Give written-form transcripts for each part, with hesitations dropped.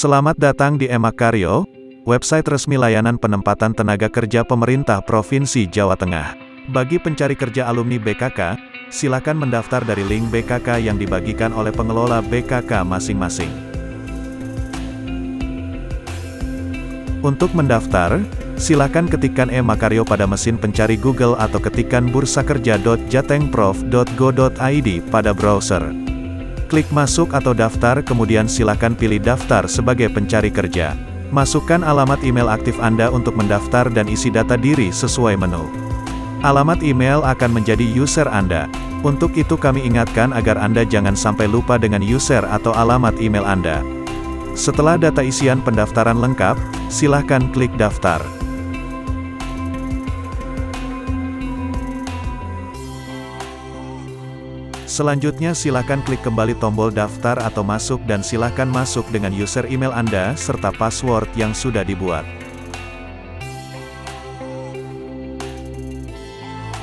Selamat datang di Emakaryo, website resmi layanan penempatan tenaga kerja pemerintah Provinsi Jawa Tengah. Bagi pencari kerja alumni BKK, silakan mendaftar dari link BKK yang dibagikan oleh pengelola BKK masing-masing. Untuk mendaftar, silakan ketikkan Emakaryo pada mesin pencari Google atau ketikkan bursakerja.jatengprof.go.id pada browser. Klik masuk atau daftar, kemudian silakan pilih daftar sebagai pencari kerja. Masukkan alamat email aktif Anda untuk mendaftar dan isi data diri sesuai menu. Alamat email akan menjadi user Anda. Untuk itu kami ingatkan agar Anda jangan sampai lupa dengan user atau alamat email Anda. Setelah data isian pendaftaran lengkap, silakan klik daftar. Selanjutnya silakan klik kembali tombol daftar atau masuk dan silakan masuk dengan user email Anda serta password yang sudah dibuat.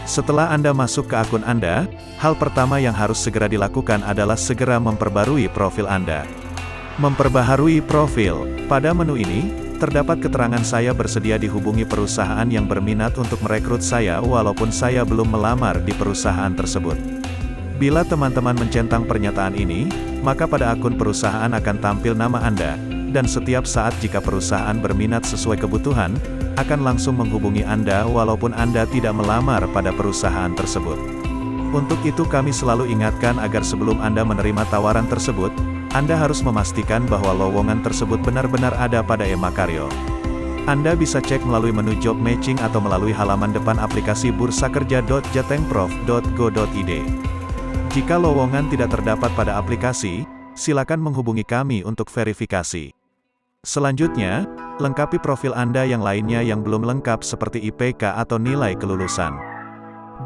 Setelah Anda masuk ke akun Anda, hal pertama yang harus segera dilakukan adalah segera memperbarui profil Anda. Memperbaharui profil. Pada menu ini, terdapat keterangan saya bersedia dihubungi perusahaan yang berminat untuk merekrut saya walaupun saya belum melamar di perusahaan tersebut. Bila teman-teman mencentang pernyataan ini, maka pada akun perusahaan akan tampil nama Anda, dan setiap saat jika perusahaan berminat sesuai kebutuhan, akan langsung menghubungi Anda walaupun Anda tidak melamar pada perusahaan tersebut. Untuk itu kami selalu ingatkan agar sebelum Anda menerima tawaran tersebut, Anda harus memastikan bahwa lowongan tersebut benar-benar ada pada Emakaryo. Anda bisa cek melalui menu job matching atau melalui halaman depan aplikasi bursakerja.jatengprof.go.id. Jika lowongan tidak terdapat pada aplikasi, silakan menghubungi kami untuk verifikasi. Selanjutnya, lengkapi profil Anda yang lainnya yang belum lengkap seperti IPK atau nilai kelulusan.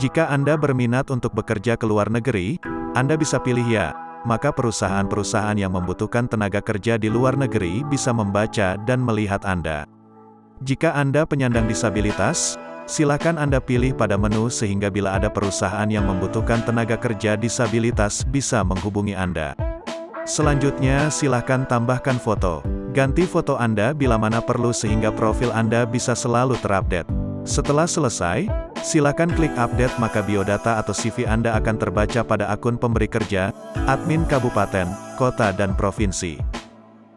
Jika Anda berminat untuk bekerja ke luar negeri, Anda bisa pilih ya, maka perusahaan-perusahaan yang membutuhkan tenaga kerja di luar negeri bisa membaca dan melihat Anda. Jika Anda penyandang disabilitas, silakan Anda pilih pada menu sehingga bila ada perusahaan yang membutuhkan tenaga kerja disabilitas bisa menghubungi Anda. Selanjutnya silakan tambahkan foto. Ganti foto Anda bila mana perlu sehingga profil Anda bisa selalu terupdate. Setelah selesai, silakan klik update maka biodata atau CV Anda akan terbaca pada akun pemberi kerja, admin kabupaten, kota dan provinsi.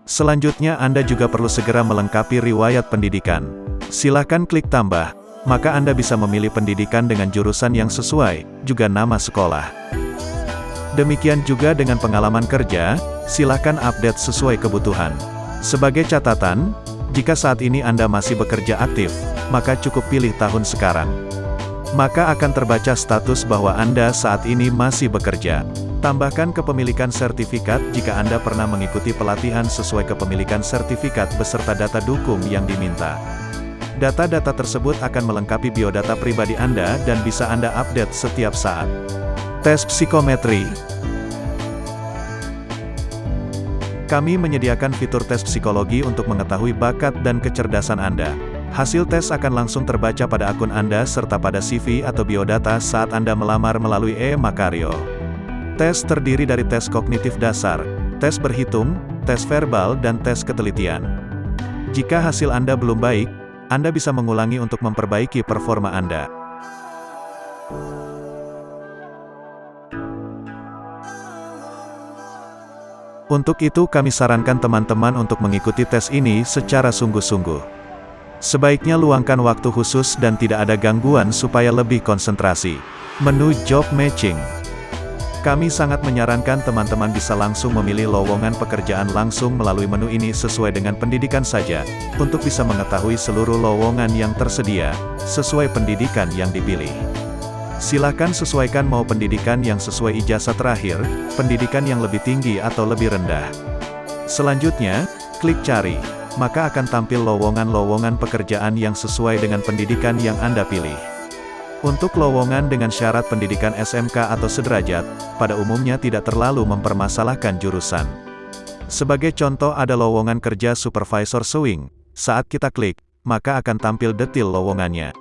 Selanjutnya Anda juga perlu segera melengkapi riwayat pendidikan. Silakan klik tambah. Maka Anda bisa memilih pendidikan dengan jurusan yang sesuai, juga nama sekolah. Demikian juga dengan pengalaman kerja, silakan update sesuai kebutuhan. Sebagai catatan, jika saat ini Anda masih bekerja aktif, maka cukup pilih tahun sekarang. Maka akan terbaca status bahwa Anda saat ini masih bekerja. Tambahkan kepemilikan sertifikat jika Anda pernah mengikuti pelatihan sesuai kepemilikan sertifikat beserta data dukung yang diminta. Data-data tersebut akan melengkapi biodata pribadi Anda dan bisa Anda update setiap saat. Tes psikometri. Kami menyediakan fitur tes psikologi untuk mengetahui bakat dan kecerdasan Anda. Hasil tes akan langsung terbaca pada akun Anda serta pada CV atau biodata saat Anda melamar melalui Emakaryo. Tes terdiri dari tes kognitif dasar, tes berhitung, tes verbal dan tes ketelitian. Jika hasil Anda belum baik, Anda bisa mengulangi untuk memperbaiki performa Anda. Untuk itu kami sarankan teman-teman untuk mengikuti tes ini secara sungguh-sungguh. Sebaiknya luangkan waktu khusus dan tidak ada gangguan supaya lebih konsentrasi. Menu job matching. Kami sangat menyarankan teman-teman bisa langsung memilih lowongan pekerjaan langsung melalui menu ini sesuai dengan pendidikan saja, untuk bisa mengetahui seluruh lowongan yang tersedia, sesuai pendidikan yang dipilih. Silakan sesuaikan mau pendidikan yang sesuai ijazah terakhir, pendidikan yang lebih tinggi atau lebih rendah. Selanjutnya, klik cari, maka akan tampil lowongan-lowongan pekerjaan yang sesuai dengan pendidikan yang Anda pilih. Untuk lowongan dengan syarat pendidikan SMK atau sederajat, pada umumnya tidak terlalu mempermasalahkan jurusan. Sebagai contoh ada lowongan kerja supervisor sewing. Saat kita klik, maka akan tampil detail lowongannya.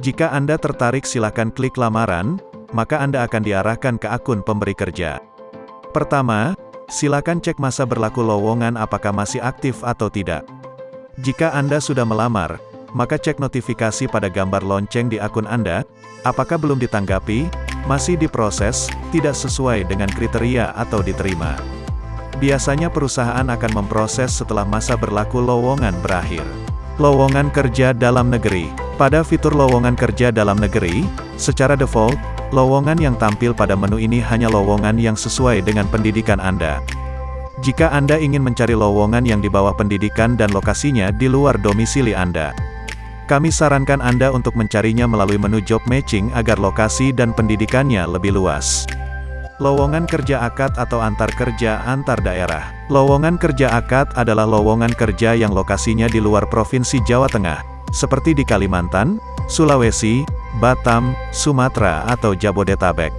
Jika Anda tertarik silakan klik lamaran, maka Anda akan diarahkan ke akun pemberi kerja. Pertama, Silakan cek masa berlaku lowongan apakah masih aktif atau tidak. Jika Anda sudah melamar, maka cek notifikasi pada gambar lonceng di akun Anda, apakah belum ditanggapi, masih diproses, tidak sesuai dengan kriteria atau diterima. Biasanya perusahaan akan memproses setelah masa berlaku lowongan berakhir. Lowongan kerja dalam negeri. Pada fitur lowongan kerja dalam negeri, secara default, lowongan yang tampil pada menu ini hanya lowongan yang sesuai dengan pendidikan Anda. Jika Anda ingin mencari lowongan yang di bawah pendidikan dan lokasinya di luar domisili Anda, kami sarankan Anda untuk mencarinya melalui menu job matching agar lokasi dan pendidikannya lebih luas. Lowongan kerja akad atau antar kerja antar daerah. Lowongan kerja akad adalah lowongan kerja yang lokasinya di luar Provinsi Jawa Tengah, seperti di Kalimantan, Sulawesi, Batam, Sumatera atau Jabodetabek.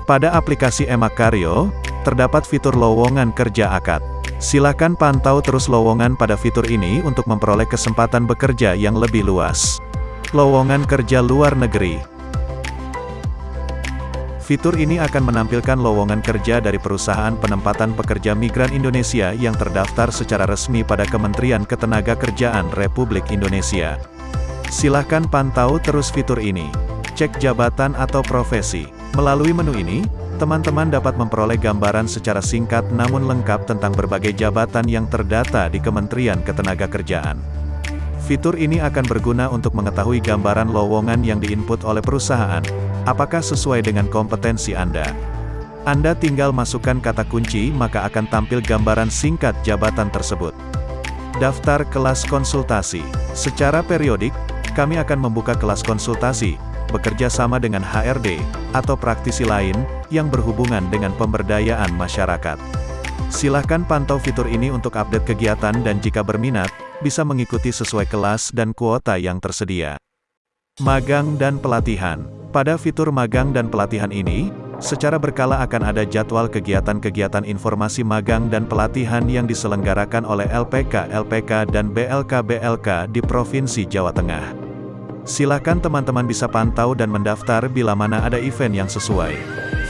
Pada aplikasi Emakaryo, terdapat fitur lowongan kerja akad. Silakan pantau terus lowongan pada fitur ini untuk memperoleh kesempatan bekerja yang lebih luas. Lowongan kerja luar negeri. Fitur ini akan menampilkan lowongan kerja dari perusahaan penempatan pekerja migran Indonesia yang terdaftar secara resmi pada Kementerian Ketenagakerjaan Republik Indonesia. Silakan pantau terus fitur ini. Cek jabatan atau profesi. Melalui menu ini, teman-teman dapat memperoleh gambaran secara singkat namun lengkap tentang berbagai jabatan yang terdata di Kementerian Ketenagakerjaan. Fitur ini akan berguna untuk mengetahui gambaran lowongan yang diinput oleh perusahaan, apakah sesuai dengan kompetensi Anda. Anda tinggal masukkan kata kunci maka akan tampil gambaran singkat jabatan tersebut. Daftar kelas konsultasi. Secara periodik, kami akan membuka kelas konsultasi, bekerja sama dengan HRD, atau praktisi lain, yang berhubungan dengan pemberdayaan masyarakat. Silahkan pantau fitur ini untuk update kegiatan dan jika berminat, bisa mengikuti sesuai kelas dan kuota yang tersedia. Magang dan pelatihan. Pada fitur magang dan pelatihan ini, secara berkala akan ada jadwal kegiatan-kegiatan informasi magang dan pelatihan yang diselenggarakan oleh LPK dan BLK di Provinsi Jawa Tengah. Silakan teman-teman bisa pantau dan mendaftar bila mana ada event yang sesuai.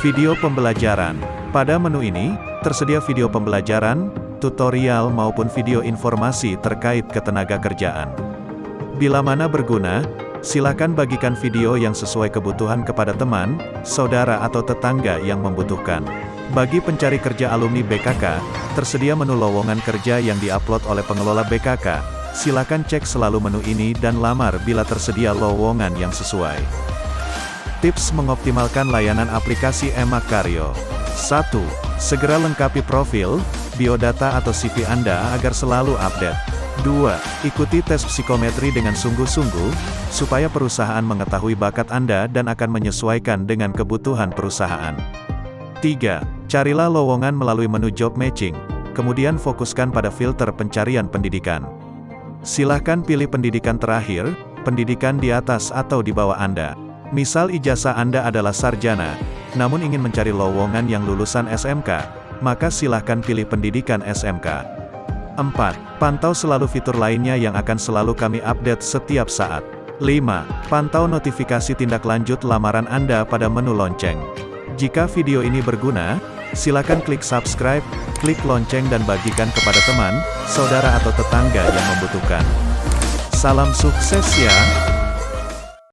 Video pembelajaran. Pada menu ini, tersedia video pembelajaran, tutorial maupun video informasi terkait ketenagakerjaan. Bila mana berguna, silakan bagikan video yang sesuai kebutuhan kepada teman, saudara atau tetangga yang membutuhkan. Bagi pencari kerja alumni BKK, tersedia menu lowongan kerja yang diupload oleh pengelola BKK. Silakan cek selalu menu ini dan lamar bila tersedia lowongan yang sesuai. Tips mengoptimalkan layanan aplikasi Emakaryo. 1. Segera lengkapi profil, biodata atau CV Anda agar selalu update. 2. Ikuti tes psikometri dengan sungguh-sungguh, supaya perusahaan mengetahui bakat Anda dan akan menyesuaikan dengan kebutuhan perusahaan. 3. Carilah lowongan melalui menu job matching, kemudian fokuskan pada filter pencarian pendidikan. Silahkan pilih pendidikan terakhir, pendidikan di atas atau di bawah Anda. Misal ijazah Anda adalah sarjana, namun ingin mencari lowongan yang lulusan SMK, maka silahkan pilih pendidikan SMK. 4. Pantau selalu fitur lainnya yang akan selalu kami update setiap saat. 5. Pantau notifikasi tindak lanjut lamaran Anda pada menu lonceng. Jika video ini berguna, silakan klik subscribe, klik lonceng dan bagikan kepada teman, saudara atau tetangga yang membutuhkan. Salam sukses ya!